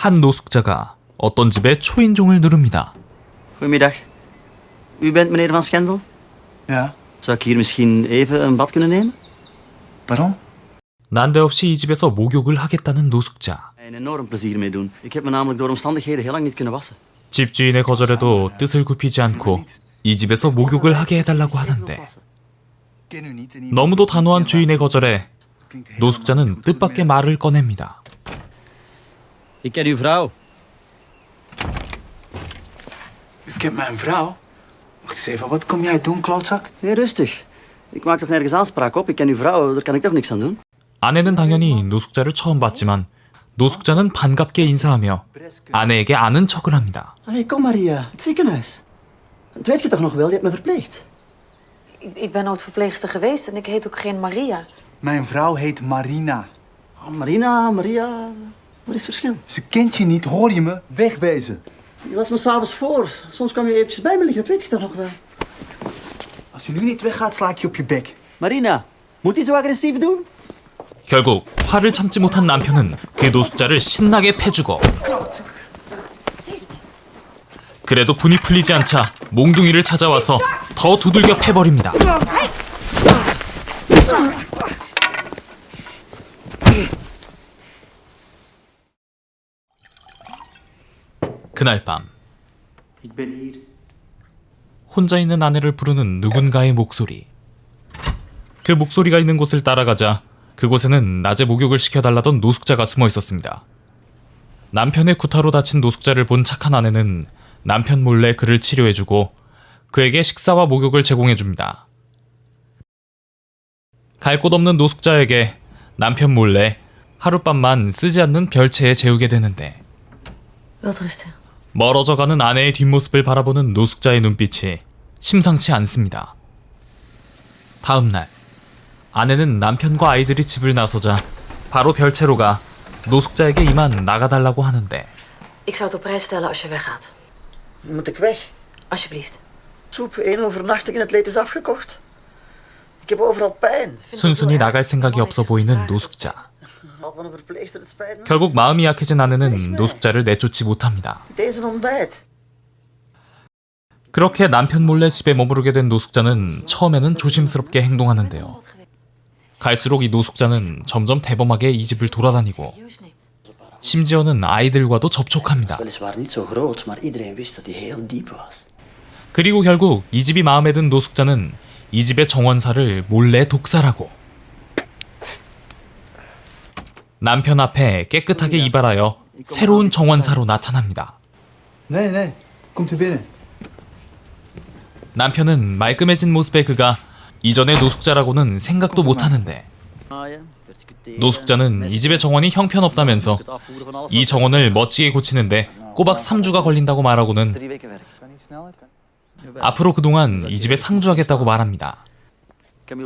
한 노숙자가 어떤 집의 초인종을 누릅니다. Goedemiddag. U bent meneer Van Schendel? Ja, Zou ik hier misschien even een bad kunnen nemen? pardon? 난데없이 이 집에서 목욕을 하겠다는 노숙자. Een enorm plezier mee doen. Ik heb me namelijk door omstandigheden heel lang niet kunnen wassen. 집주인의 거절에도 뜻을 굽히지 않고 이 집에서 목욕을 하게 해달라고 하는데 Ken u niet en iemand- 너무도 단호한 주인의 거절에 노숙자는 뜻밖의 말을 꺼냅니다. Ik ken uw vrouw. U kent mijn vrouw? Wacht eens even, wat kom jij doen, klootzak? Heel rustig. Ik maak toch nergens aanspraak op? Ik ken uw vrouw, daar kan ik toch niks aan doen? 아내는 당연히 노숙자를 처음 봤지만 노숙자는 반갑게 인사하며 아내에게 아는 척을 합니다. Allee, kom Maria, het ziekenhuis. Dat weet je toch nog wel, je hebt me verpleegd. Ik ben nooit verpleegster geweest en ik heet ook geen Maria. Mijn vrouw heet Marina. Oh, Marina, Maria, wat is het verschil? Ze kent je niet, hoor je me? Wegwezen. Je was me s'avonds voor. Soms kwam je eventjes bij me liggen, dat weet je toch nog wel. Als je nu niet weggaat, sla ik je op je bek. Marina, moet hij zo agressief doen? 결국 화를 참지 못한 남편은 그 노숙자를 신나게 패주고 그래도 분이 풀리지 않자 몽둥이를 찾아와서 더 두들겨 패버립니다. 그날 밤 Ik ben hier. 혼자 있는 아내를 부르는 누군가의 목소리. 그 목소리가 있는 곳을 따라가자 그곳에는 낮에 목욕을 시켜달라던 노숙자가 숨어 있었습니다. 남편의 구타로 다친 노숙자를 본 착한 아내는 남편 몰래 그를 치료해주고 그에게 식사와 목욕을 제공해줍니다. 갈 곳 없는 노숙자에게 남편 몰래 하룻밤만 쓰지 않는 별채에 재우게 되는데 Welterusten. 멀어져가는 아내의 뒷모습을 바라보는 노숙자의 눈빛이 심상치 않습니다. 다음 날 아내는 남편과 아이들이 집을 나서자 바로 별채로 가 노숙자에게 이만 나가달라고 하는데 Ik zou het op prijs stellen als je weggaat. Moet ik weg? Alsjeblieft. Soep, 1 overnachting en het leed is afgekocht. Ik heb overal pijn. 순순히 나갈 생각이 없어 보이는 노숙자. Al van een verpleegster, het spijt me. 결국 마음이 약해진 아내는 노숙자를 내쫓지 못합니다. Deze ontbijt. 그렇게 남편 몰래 집에 머무르게 된 노숙자는 처음에는 조심스럽게 행동하는데요. 갈수록 이 노숙자는 점점 대범하게 이 집을 돌아다니고 심지어는 아이들과도 접촉합니다. Weliswaar niet zo groot, maar iedereen wist dat hij heel diep was. 그리고 결국 이 집이 마음에 든 노숙자는 이 집의 정원사를 몰래 독살하고 남편 앞에 깨끗하게 이발하여 새로운 정원사로 나타납니다. Nee, nee. Komt u binnen. 남편은 말끔해진 모습의 그가 이전의 노숙자라고는 생각도 못하는데 노숙자는 이 집의 정원이 형편없다면서 이 정원을 멋지게 고치는데 꼬박 3주가 걸린다고 말하고는 앞으로 그동안 이 집에 상주하겠다고 말합니다.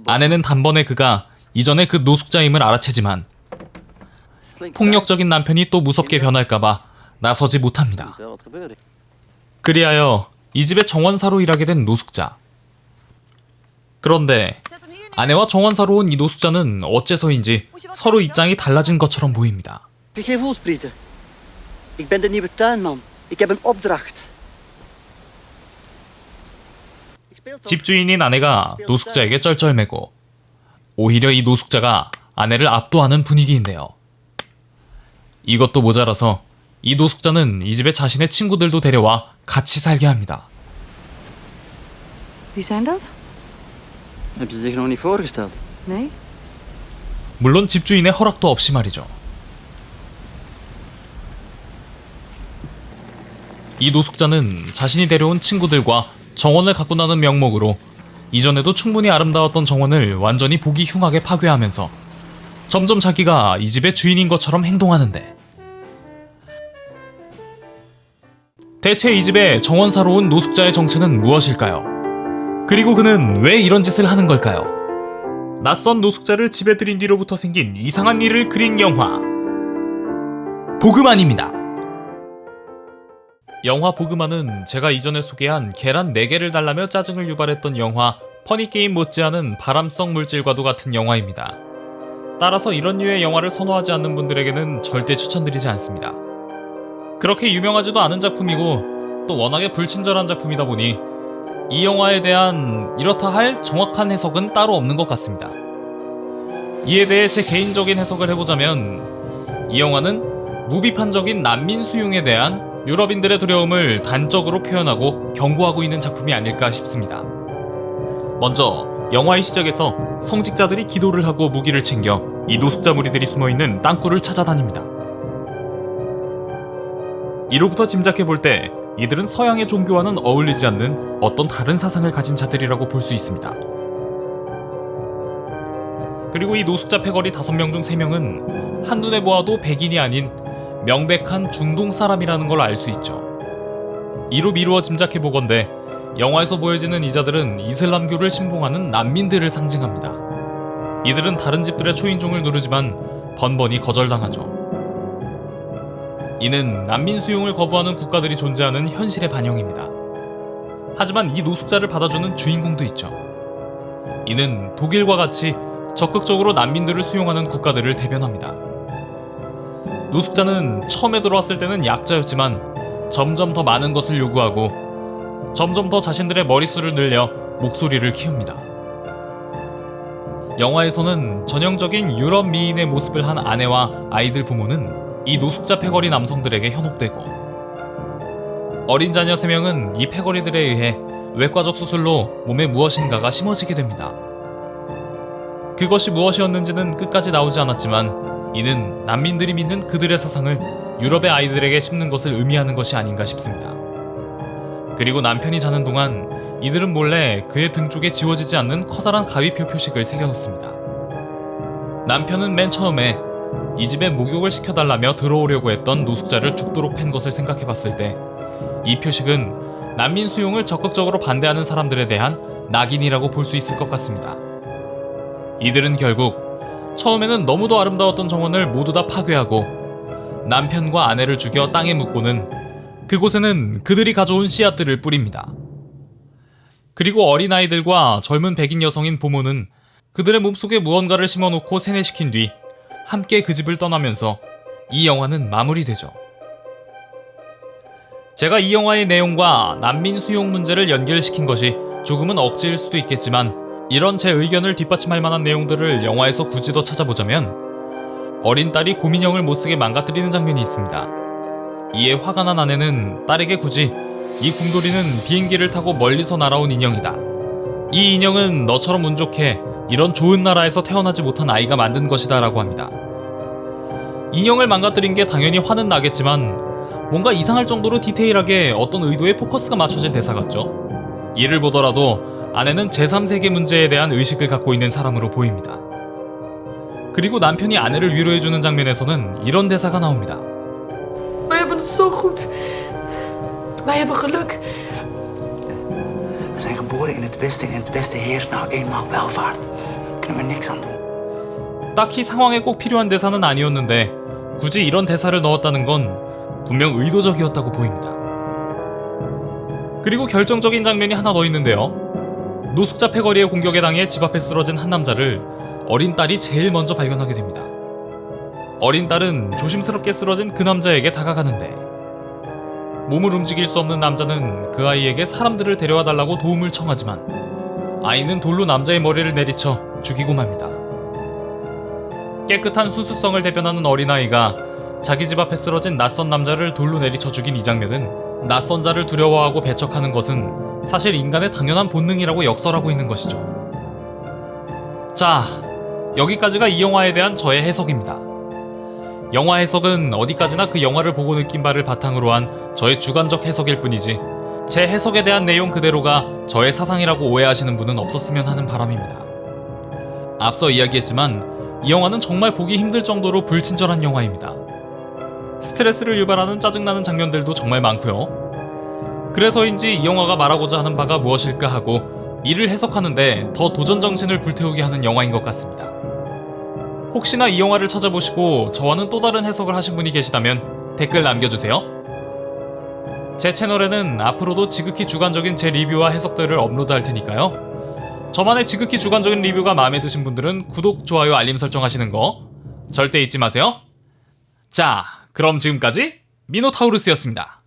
아내는 단번에 그가 이전의 그 노숙자임을 알아채지만 폭력적인 남편이 또 무섭게 변할까봐 나서지 못합니다. 그리하여 이 집의 정원사로 일하게 된 노숙자. 그런데 아내와 정원사로 온 이 노숙자는 어째서인지 서로 입장이 달라진 것처럼 보입니다. Ik heb geen voelsprieten. Ik ben de nieuwe tuinman. Ik heb een opdracht. 집주인인 아내가 노숙자에게 쩔쩔매고 오히려 이 노숙자가 아내를 압도하는 분위기인데요. 이것도 모자라서 이 노숙자는 이 집에 자신의 친구들도 데려와 같이 살게 합니다. Wie zijn dat? Hebben ze zich nog niet voorgesteld? Nee? 물론 집주인의 허락도 없이 말이죠. 이 노숙자는 자신이 데려온 친구들과 정원을 가꾼다는 명목으로 이전에도 충분히 아름다웠던 정원을 완전히 보기 흉하게 파괴하면서 점점 자기가 이 집의 주인인 것처럼 행동하는데 대체 이 집에 정원사로 온 노숙자의 정체는 무엇일까요? 그리고 그는 왜 이런 짓을 하는 걸까요? 낯선 노숙자를 집에 들인 뒤로부터 생긴 이상한 일을 그린 영화 보그만입니다. 영화 보그만은 제가 이전에 소개한 계란 4개를 달라며 짜증을 유발했던 영화 퍼니게임 못지않은 바람성 물질과도 같은 영화입니다. 따라서 이런 류의 영화를 선호하지 않는 분들에게는 절대 추천드리지 않습니다. 그렇게 유명하지도 않은 작품이고 또 워낙에 불친절한 작품이다 보니 이 영화에 대한 이렇다 할 정확한 해석은 따로 없는 것 같습니다. 이에 대해 제 개인적인 해석을 해보자면 이 영화는 무비판적인 난민 수용에 대한 유럽인들의 두려움을 단적으로 표현하고 경고하고 있는 작품이 아닐까 싶습니다. 먼저 영화의 시작에서 성직자들이 기도를 하고 무기를 챙겨 이 노숙자 무리들이 숨어있는 땅굴을 찾아다닙니다. 이로부터 짐작해볼 때 이들은 서양의 종교와는 어울리지 않는 어떤 다른 사상을 가진 자들이라고 볼 수 있습니다. 그리고 이 노숙자 패거리 5명 중 3명은 한눈에 보아도 백인이 아닌 명백한 중동 사람이라는 걸 알 수 있죠. 이로 미루어 짐작해보건대 영화에서 보여지는 이자들은 이슬람교를 신봉하는 난민들을 상징합니다. 이들은 다른 집들의 초인종을 누르지만 번번이 거절당하죠. 이는 난민 수용을 거부하는 국가들이 존재하는 현실의 반영입니다. 하지만 이 노숙자를 받아주는 주인공도 있죠. 이는 독일과 같이 적극적으로 난민들을 수용하는 국가들을 대변합니다. 노숙자는 처음에 들어왔을 때는 약자였지만 점점 더 많은 것을 요구하고 점점 더 자신들의 머릿수를 늘려 목소리를 키웁니다. 영화에서는 전형적인 유럽 미인의 모습을 한 아내와 아이들 부모는 이 노숙자 패거리 남성들에게 현혹되고 어린 자녀 3명은 이 패거리들에 의해 외과적 수술로 몸에 무엇인가가 심어지게 됩니다. 그것이 무엇이었는지는 끝까지 나오지 않았지만 이는 난민들이 믿는 그들의 사상을 유럽의 아이들에게 심는 것을 의미하는 것이 아닌가 싶습니다. 그리고 남편이 자는 동안 이들은 몰래 그의 등 쪽에 지워지지 않는 커다란 가위표 표식을 새겨놓습니다. 남편은 맨 처음에 이 집에 목욕을 시켜달라며 들어오려고 했던 노숙자를 죽도록 팬 것을 생각해봤을 때 이 표식은 난민 수용을 적극적으로 반대하는 사람들에 대한 낙인이라고 볼 수 있을 것 같습니다. 이들은 결국 처음에는 너무도 아름다웠던 정원을 모두 다 파괴하고 남편과 아내를 죽여 땅에 묻고는 그곳에는 그들이 가져온 씨앗들을 뿌립니다. 그리고 어린아이들과 젊은 백인 여성인 보모는 그들의 몸속에 무언가를 심어놓고 세뇌시킨 뒤 함께 그 집을 떠나면서 이 영화는 마무리되죠. 제가 이 영화의 내용과 난민 수용 문제를 연결시킨 것이 조금은 억지일 수도 있겠지만 이런 제 의견을 뒷받침할 만한 내용들을 영화에서 굳이 더 찾아보자면 어린 딸이 곰인형을 못쓰게 망가뜨리는 장면이 있습니다. 이에 화가 난 아내는 딸에게 굳이 이 곰돌이는 비행기를 타고 멀리서 날아온 인형이다. 이 인형은 너처럼 운 좋게 이런 좋은 나라에서 태어나지 못한 아이가 만든 것이다 라고 합니다. 인형을 망가뜨린 게 당연히 화는 나겠지만 뭔가 이상할 정도로 디테일하게 어떤 의도에 포커스가 맞춰진 대사 같죠. 이를 보더라도 아내는 제3세계 문제에 대한 의식을 갖고 있는 사람으로 보입니다. 그리고 남편이 아내를 위로해주는 장면에서는 이런 대사가 나옵니다. Wij hebben het zo goed. Wij hebben geluk. We zijn geboren in het Westen en in het Westen heerst nou eenmaal welvaart. Daar kunnen we niks aan doen. 딱히 상황에 꼭 필요한 대사는 아니었는데 굳이 이런 대사를 넣었다는 건 분명 의도적이었다고 보입니다. 그리고 결정적인 장면이 하나 더 있는데요. 노숙자 패거리의 공격에 당해 집 앞에 쓰러진 한 남자를 어린 딸이 제일 먼저 발견하게 됩니다. 어린 딸은 조심스럽게 쓰러진 그 남자에게 다가가는데 몸을 움직일 수 없는 남자는 그 아이에게 사람들을 데려와 달라고 도움을 청하지만 아이는 돌로 남자의 머리를 내리쳐 죽이고 맙니다. 깨끗한 순수성을 대변하는 어린아이가 자기 집 앞에 쓰러진 낯선 남자를 돌로 내리쳐 죽인 이 장면은 낯선 자를 두려워하고 배척하는 것은 사실 인간의 당연한 본능이라고 역설하고 있는 것이죠. 자, 여기까지가 이 영화에 대한 저의 해석입니다. 영화 해석은 어디까지나 그 영화를 보고 느낀 바를 바탕으로 한 저의 주관적 해석일 뿐이지 제 해석에 대한 내용 그대로가 저의 사상이라고 오해하시는 분은 없었으면 하는 바람입니다. 앞서 이야기했지만 이 영화는 정말 보기 힘들 정도로 불친절한 영화입니다. 스트레스를 유발하는 짜증나는 장면들도 정말 많고요. 그래서인지 이 영화가 말하고자 하는 바가 무엇일까 하고 이를 해석하는데 더 도전정신을 불태우게 하는 영화인 것 같습니다. 혹시나 이 영화를 찾아보시고 저와는 또 다른 해석을 하신 분이 계시다면 댓글 남겨주세요. 제 채널에는 앞으로도 지극히 주관적인 제 리뷰와 해석들을 업로드할 테니까요. 저만의 지극히 주관적인 리뷰가 마음에 드신 분들은 구독, 좋아요, 알림 설정하시는 거 절대 잊지 마세요. 자, 그럼 지금까지 미노타우루스였습니다.